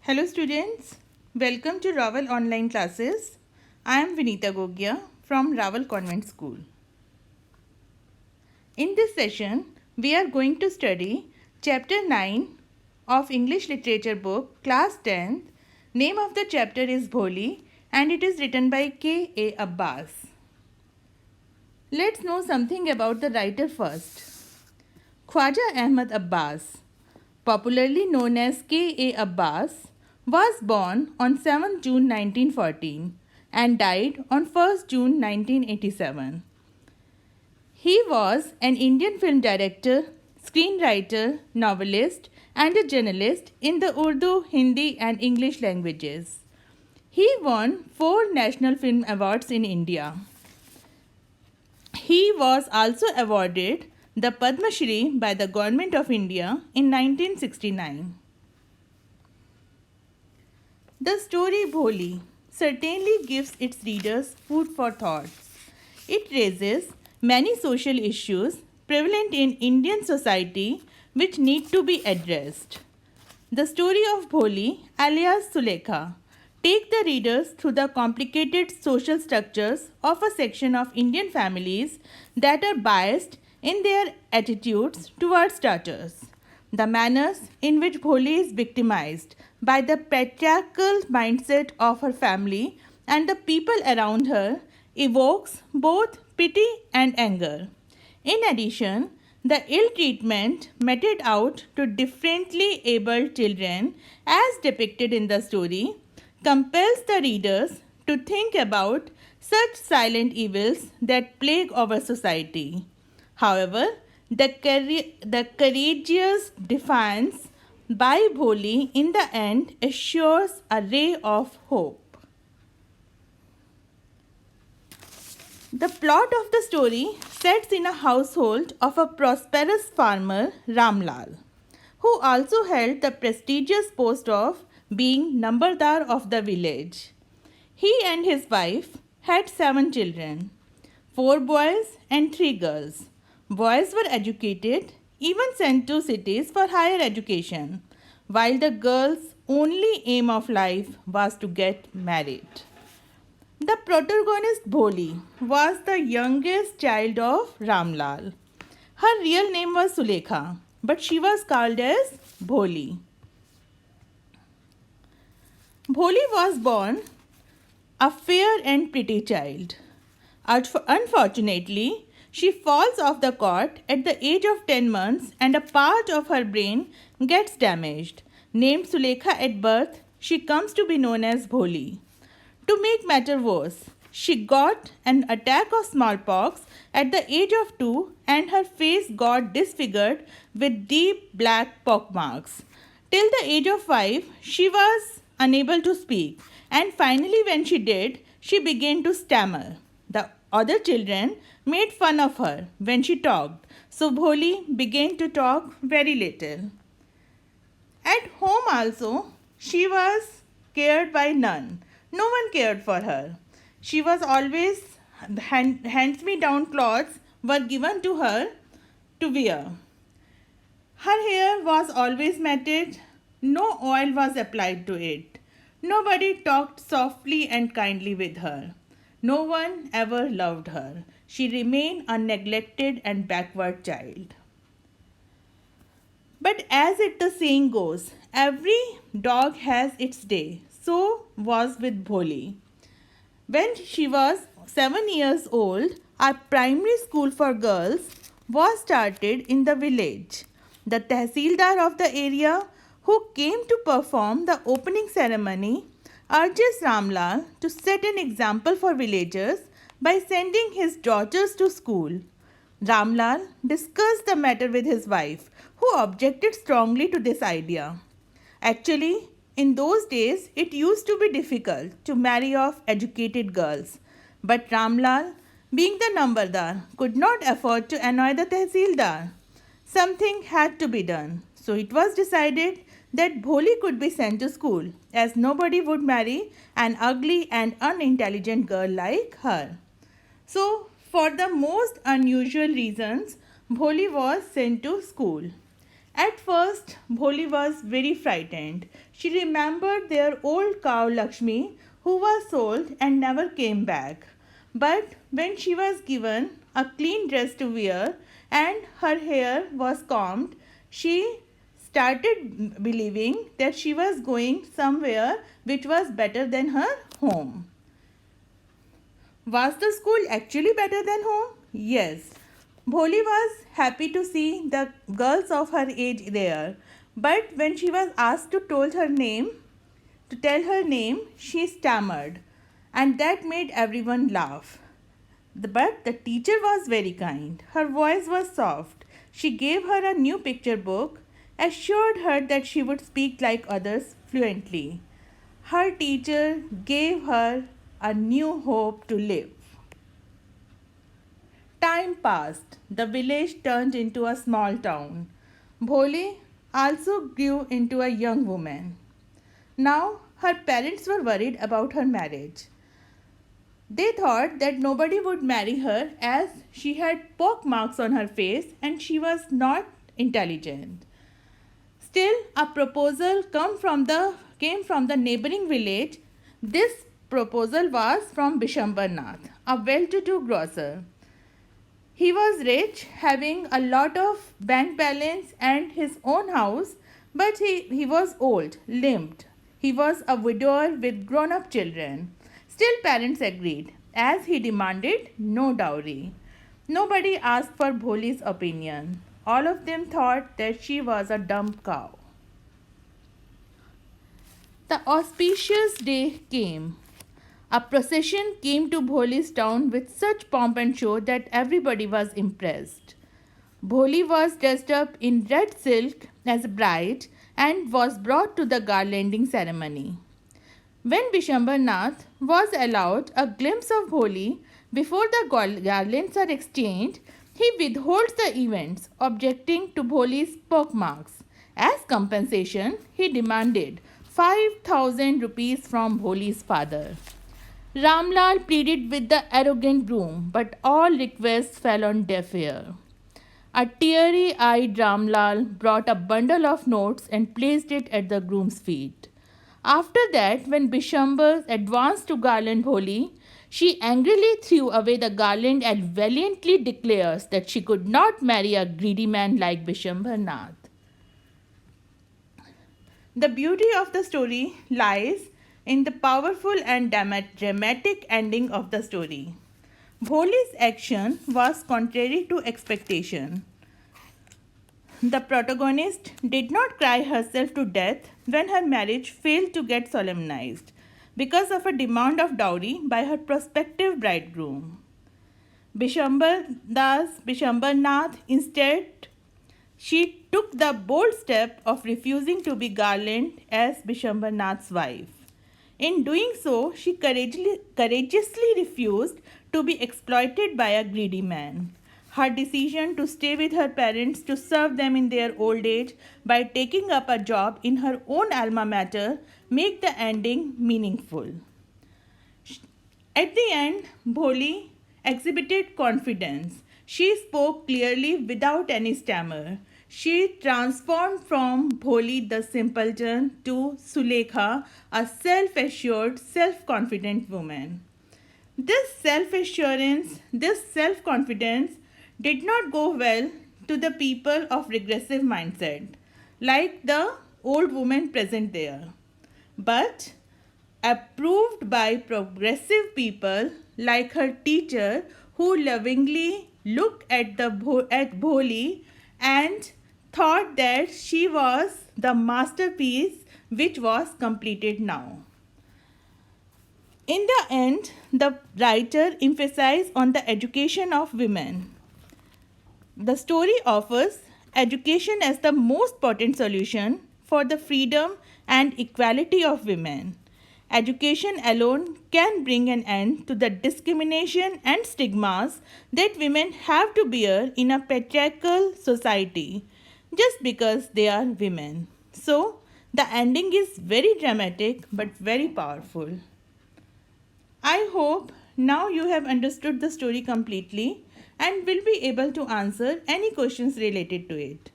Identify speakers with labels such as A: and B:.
A: Hello students, welcome to Raval online classes. I am Vinita Gogia from Raval Convent School. In this session, we are going to study chapter 9 of English literature book class 10th. Name of the chapter is Bholi and it is written by K.A. Abbas. Let's know something about the writer first. Khwaja Ahmad Abbas, popularly known as K.A. Abbas, was born on 7 June 1914 and died on 1 June 1987. He was an Indian film director, screenwriter, novelist, and a journalist in the Urdu, Hindi, and English languages. He won 4 National Film Awards in India. He was also awarded the Padma Shri by the Government of India in 1969. The story Bholi certainly gives its readers food for thought. It raises many social issues prevalent in Indian society which need to be addressed. The story of Bholi alias Sulekha take the readers through the complicated social structures of a section of Indian families that are biased in their attitudes towards daughters. The manners in which Bholi is victimized by the patriarchal mindset of her family and the people around her evokes both pity and anger. In addition, the ill treatment meted out to differently abled children, as depicted in the story, compels the readers to think about such silent evils that plague our society. However, the courageous defiance by Bholi in the end assures a ray of hope. The plot of the story sets in a household of a prosperous farmer, Ramlal, who also held the prestigious post of being Nambardar of the village. He and his wife had 7 children, 4 boys and 3 girls. Boys were educated, even sent to cities for higher education, while the girls' only aim of life was to get married. The protagonist Bholi was the youngest child of Ramlal. Her real name was Sulekha, but she was called as Bholi. Bholi was born a fair and pretty child. Unfortunately, she falls off the cot at the age of 10 months and a part of her brain gets damaged. Named Sulekha at birth, she comes to be known as Bholi. To make matter worse, she got an attack of smallpox at the age of 2 and her face got disfigured with deep black pockmarks. Till the age of 5, she was unable to speak, and finally when she did, she began to stammer. The other children made fun of her when she talked, so Bholi began to talk very little. At home also, she was cared by none. No one cared for her. She was always, hands-me-down clothes were given to her to wear. Her hair was always matted. No oil was applied to it. Nobody talked softly and kindly with her. No one ever loved her. She remained a neglected and backward child. But as the saying goes, every dog has its day. So was with Bholi. When she was 7 years old, a primary school for girls was started in the village. The Tehsildar of the area, who came to perform the opening ceremony, urges Ramlal to set an example for villagers by sending his daughters to school. Ramlal discussed the matter with his wife, who objected strongly to this idea. Actually, in those days, it used to be difficult to marry off educated girls, but Ramlal, being the Nambardar, could not afford to annoy the Tehsildar. Something had to be done, so it was decided that Bholi could be sent to school, as nobody would marry an ugly and unintelligent girl like her. So, for the most unusual reasons, Bholi was sent to school. At first, Bholi was very frightened. She remembered their old cow Lakshmi, who was sold and never came back. But when she was given a clean dress to wear and her hair was combed, she started believing that she was going somewhere which was better than her home. Was the school actually better than home? Yes. Bholi was happy to see the girls of her age there, but when she was asked to tell her name, she stammered, and that made everyone laugh. But the teacher was very kind. Her voice was soft. She gave her a new picture book, assured her that she would speak like others fluently. Her teacher gave her a new hope to live. Time passed. The village turned into a small town. Bholi also grew into a young woman. Now her parents were worried about her marriage. They thought that nobody would marry her as she had pock marks on her face and she was not intelligent. Still, a proposal came from the neighboring village. This proposal was from Bishambar Nath, a well-to-do grocer. He was rich, having a lot of bank balance and his own house, but he was old, limped. He was a widower with grown-up children. Still, parents agreed, as he demanded no dowry. Nobody asked for Bholi's opinion. All of them thought that she was a dumb cow. The auspicious day came. A procession came to Bholi's town with such pomp and show that everybody was impressed. Bholi was dressed up in red silk as a bride and was brought to the garlanding ceremony. When Bishambar Nath was allowed a glimpse of Bholi before the garlands are exchanged, he withholds the events, objecting to Bholi's pockmarks. As compensation, he demanded 5,000 rupees from Bholi's father. Ramlal pleaded with the arrogant groom, but all requests fell on deaf ear. A teary-eyed Ramlal brought a bundle of notes and placed it at the groom's feet. After that, when Bishambar advanced to garland Bholi, she angrily threw away the garland and valiantly declares that she could not marry a greedy man like Bishambar Nath. The beauty of the story lies in the powerful and dramatic ending of the story. Bholi's action was contrary to expectation. The protagonist did not cry herself to death when her marriage failed to get solemnized because of a demand of dowry by her prospective bridegroom. Bishambar Nath instead, she took the bold step of refusing to be garlanded as Bishambar Nath's wife. In doing so, she courageously refused to be exploited by a greedy man. Her decision to stay with her parents to serve them in their old age by taking up a job in her own alma mater make the ending meaningful. At the end, Bholi exhibited confidence. She spoke clearly without any stammer. She transformed from Bholi the simpleton to Sulekha, a self-assured, self-confident woman. This self-assurance, this self-confidence did not go well to the people of regressive mindset, like the old woman present there, but approved by progressive people like her teacher, who lovingly looked at Bholi and thought that she was the masterpiece which was completed now. In the end, the writer emphasized on the education of women. The story offers education as the most potent solution for the freedom and equality of women. Education alone can bring an end to the discrimination and stigmas that women have to bear in a patriarchal society just because they are women. So, the ending is very dramatic but very powerful. I hope now you have understood the story completely and will be able to answer any questions related to it.